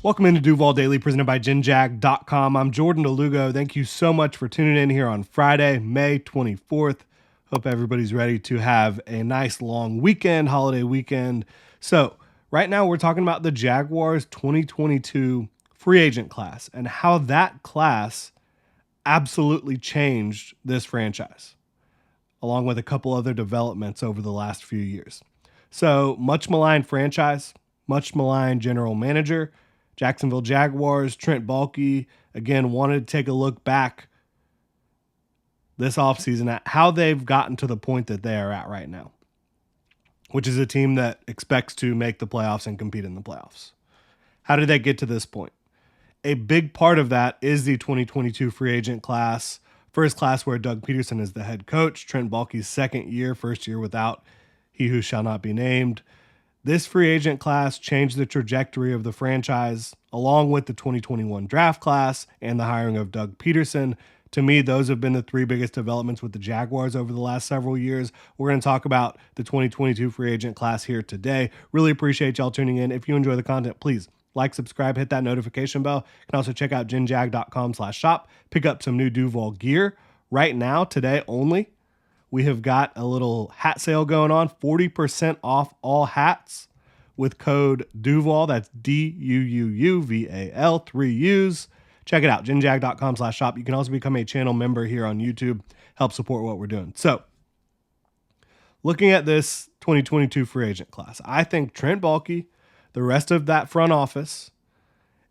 Welcome into Duval Daily, presented by GenJag.com. I'm Jordan Lugo. Thank you so much for tuning in here on Friday, May 24th. Hope everybody's ready to have a nice long weekend, holiday weekend. So right now we're talking about the Jaguars 2022 free agent class and how that class absolutely changed this franchise, along with a couple other developments over the last few years. So much maligned franchise, much maligned general manager, Jacksonville Jaguars, Trent Baalke, again, wanted to take a look back this offseason at how they've gotten to the point that they are at right now, which is a team that expects to make the playoffs and compete in the playoffs. How did they get to this point? A big part of that is the 2022 free agent class, first class where Doug Peterson is the head coach, Trent Baalke's second year, first year without he who shall not be named. This free agent class changed the trajectory of the franchise, along with the 2021 draft class and the hiring of Doug Peterson. To me, those have been the three biggest developments with the Jaguars over the last several years. We're going to talk about the 2022 free agent class here today. Really appreciate y'all tuning in. If you enjoy the content, please like, subscribe, hit that notification bell. You can also check out genjag.com/shop. Pick up some new Duval gear. Right now, today only, we have got a little hat sale going on, 40% off all hats with code Duval. That's DUUUVAL, 3 U's. Check it out, genjag.com/shop. You can also become a channel member here on YouTube, help support what we're doing. So, looking at this 2022 free agent class, I think Trent Baalke, the rest of that front office,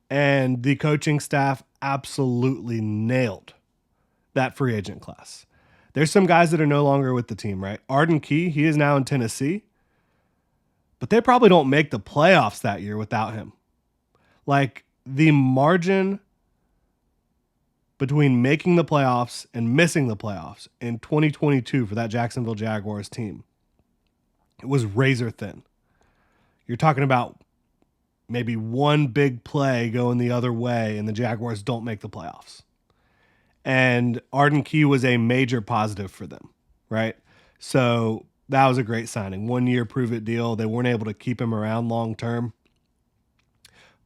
and the coaching staff absolutely nailed that free agent class. There's some guys that are no longer with the team, right? Arden Key, he is now in Tennessee, but they probably don't make the playoffs that year without him. Like, the margin between making the playoffs and missing the playoffs in 2022 for that Jacksonville Jaguars team, it was razor thin. You're talking about maybe one big play going the other way and the Jaguars don't make the playoffs. And Arden Key was a major positive for them, right? So that was a great signing. 1 year prove-it deal. They weren't able to keep him around long term,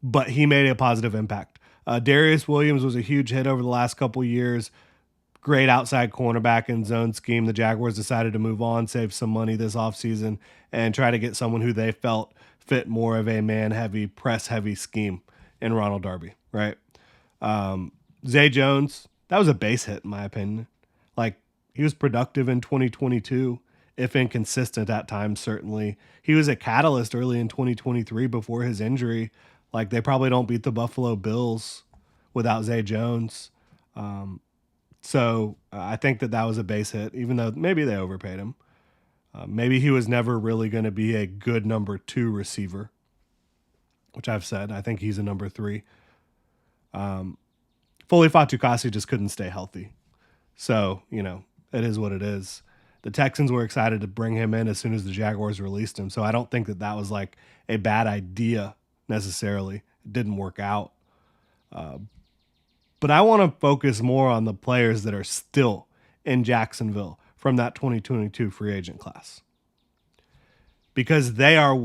but he made a positive impact. Darius Williams was a huge hit over the last couple years. Great outside cornerback in zone scheme. The Jaguars decided to move on, save some money this offseason, and try to get someone who they felt fit more of a man-heavy, press-heavy scheme in Ronald Darby, right? Zay Jones, that was a base hit, in my opinion. Like, he was productive in 2022, if inconsistent at times, certainly. He was a catalyst early in 2023 before his injury. Like, they probably don't beat the Buffalo Bills without Zay Jones. So I think that was a base hit, even though maybe they overpaid him. Maybe he was never really going to be a good number 2 receiver, which I've said. I think he's a number 3. Foley Fatukasi just couldn't stay healthy. So, it is what it is. The Texans were excited to bring him in as soon as the Jaguars released him. So I don't think that was like a bad idea necessarily. It didn't work out. But I want to focus more on the players that are still in Jacksonville from that 2022 free agent class. Because they are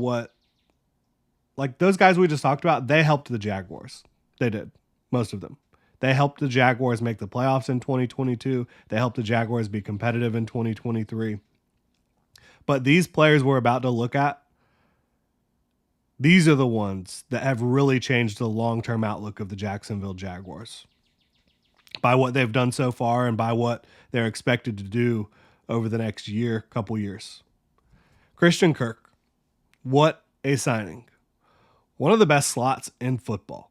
like those guys we just talked about, they helped the Jaguars. They did, most of them. They helped the Jaguars make the playoffs in 2022. They helped the Jaguars be competitive in 2023. But these players we're about to look at, these are the ones that have really changed the long-term outlook of the Jacksonville Jaguars by what they've done so far and by what they're expected to do over the next couple years. Christian Kirk, what a signing. One of the best slots in football,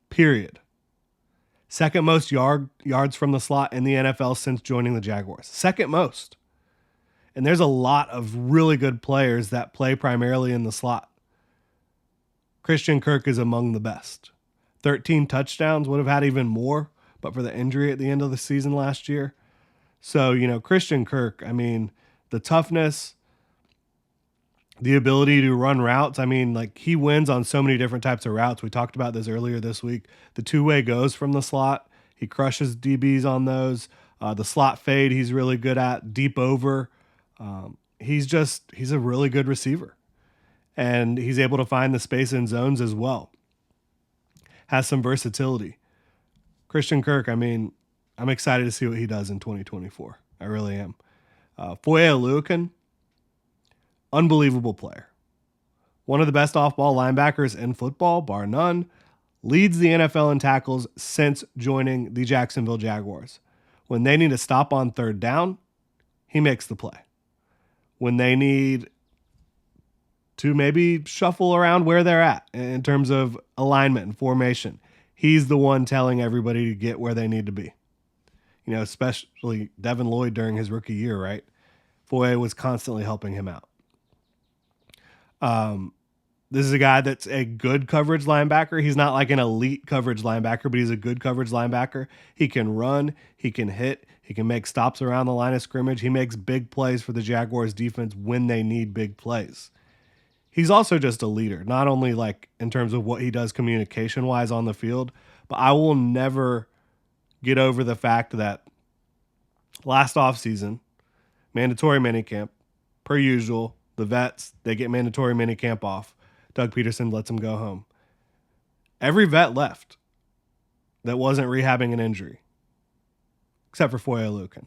period. Second most yards from the slot in the NFL since joining the Jaguars. Second most. And there's a lot of really good players that play primarily in the slot. Christian Kirk is among the best. 13 touchdowns, would have had even more, but for the injury at the end of the season last year. So, Christian Kirk, the toughness, the ability to run routes. He wins on so many different types of routes. We talked about this earlier this week. The two-way goes from the slot. He crushes DBs on those. The slot fade he's really good at. Deep over. He's a really good receiver. And he's able to find the space in zones as well. has some versatility. Christian Kirk, I mean, I'm excited to see what he does in 2024. I really am. Foye Oluokun, unbelievable player. One of the best off-ball linebackers in football, bar none. Leads the NFL in tackles since joining the Jacksonville Jaguars. When they need to stop on third down, he makes the play. When they need to maybe shuffle around where they're at in terms of alignment and formation, he's the one telling everybody to get where they need to be. You know, especially Devin Lloyd during his rookie year, right? Foye was constantly helping him out. This is a guy that's a good coverage linebacker. He's not like an elite coverage linebacker, but he's a good coverage linebacker. He can run, he can hit, he can make stops around the line of scrimmage. He makes big plays for the Jaguars defense when they need big plays. He's also just a leader, not only like in terms of what he does communication-wise on the field, but I will never get over the fact that last offseason, mandatory minicamp, per usual, the vets, they get mandatory minicamp off. Doug Peterson lets them go home. Every vet left that wasn't rehabbing an injury, except for Foye Oluokun.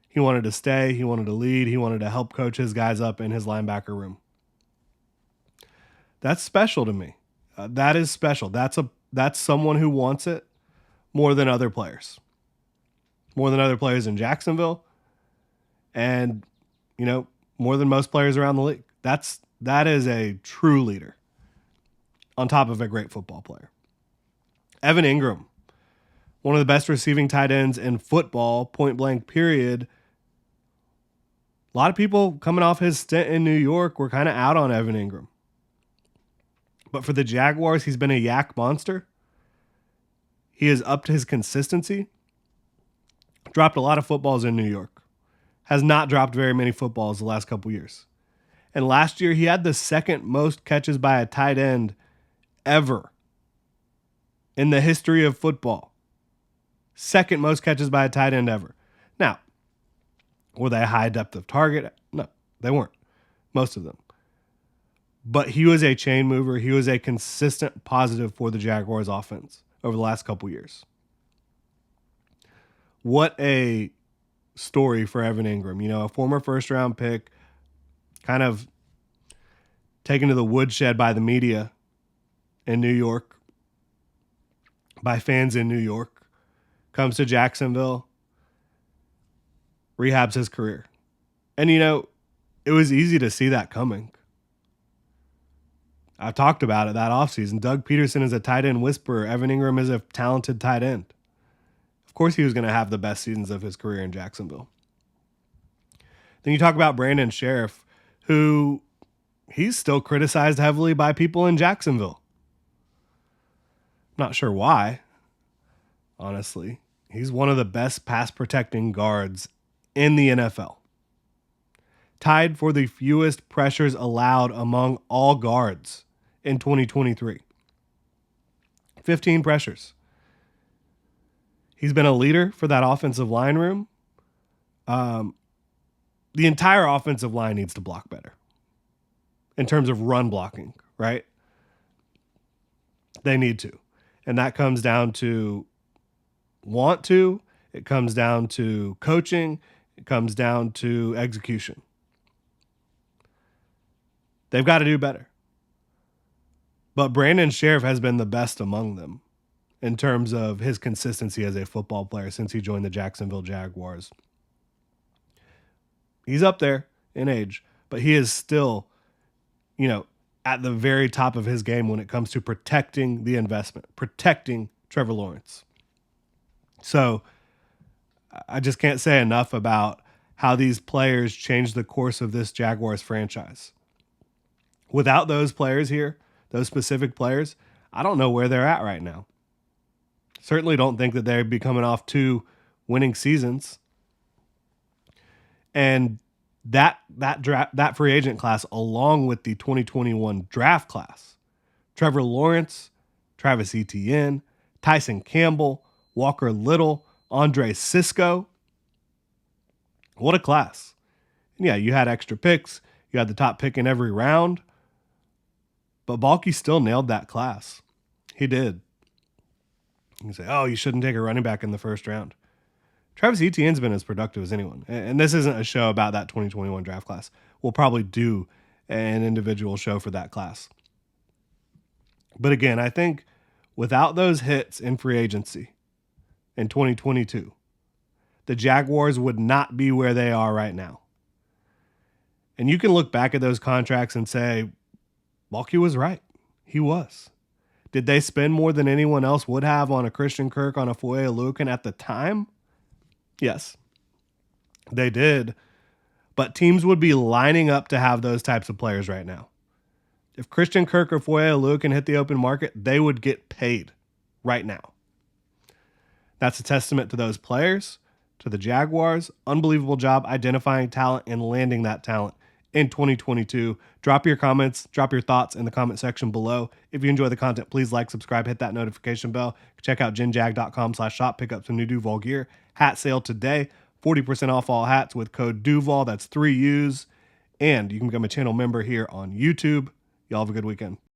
He wanted to stay. He wanted to lead. He wanted to help coach his guys up in his linebacker room. That's special to me. That is special. That's someone who wants it more than other players. More than other players in Jacksonville. And, you know, more than most players around the league. That is a true leader on top of a great football player. Evan Ingram, one of the best receiving tight ends in football, point blank period. A lot of people coming off his stint in New York were kind of out on Evan Ingram. But for the Jaguars, he's been a yak monster. He has upped his consistency. Dropped a lot of footballs in New York. Has not dropped very many footballs the last couple years. And last year, he had the second most catches by a tight end ever in the history of football. Second most catches by a tight end ever. Now, were they a high depth of target? No, they weren't. Most of them. But he was a chain mover. He was a consistent positive for the Jaguars offense over the last couple years. What a story for Evan Ingram. You know, a former first-round pick, kind of taken to the woodshed by the media in New York, by fans in New York, comes to Jacksonville, rehabs his career. And, you know, it was easy to see that coming. I've talked about it that offseason. Doug Peterson is a tight end whisperer. Evan Ingram is a talented tight end. Of course he was going to have the best seasons of his career in Jacksonville. Then you talk about Brandon Sheriff, who he's still criticized heavily by people in Jacksonville. Not sure why, honestly. He's one of the best pass protecting guards in the NFL. Tied for the fewest pressures allowed among all guards in 2023. 15 pressures. He's been a leader for that offensive line room. The entire offensive line needs to block better in terms of run blocking, right? They need to. And that comes down to want to. It comes down to coaching. It comes down to execution. They've got to do better. But Brandon Sheriff has been the best among them in terms of his consistency as a football player since he joined the Jacksonville Jaguars. He's up there in age, but he is still, you know, at the very top of his game when it comes to protecting the investment, protecting Trevor Lawrence. So I just can't say enough about how these players changed the course of this Jaguars franchise. Without those players here, those specific players, I don't know where they're at right now. Certainly don't think that they'd be coming off 2 winning seasons. And that free agent class, along with the 2021 draft class, Trevor Lawrence, Travis Etienne, Tyson Campbell, Walker Little, Andre Cisco. What a class. And yeah, you had extra picks. You had the top pick in every round. But Balky still nailed that class. He did. You can say, oh, you shouldn't take a running back in the first round. Travis Etienne's been as productive as anyone. And this isn't a show about that 2021 draft class. We'll probably do an individual show for that class. But again, I think without those hits in free agency in 2022, the Jaguars would not be where they are right now. And you can look back at those contracts and say, Balky was right. He was. Did they spend more than anyone else would have on a Christian Kirk, on a Foye Oluokun at the time? Yes, they did. But teams would be lining up to have those types of players right now. If Christian Kirk or Foye Oluokun hit the open market, they would get paid right now. That's a testament to those players, to the Jaguars. Unbelievable job identifying talent and landing that talent in 2022. Drop your comments, drop your thoughts in the comment section below. If you enjoy the content, please like, subscribe, hit that notification bell. Check out ginjag.com/shop. Pick up some new Duval gear. Hat sale today. 40% off all hats with code Duval. That's 3 U's. And you can become a channel member here on YouTube. Y'all have a good weekend.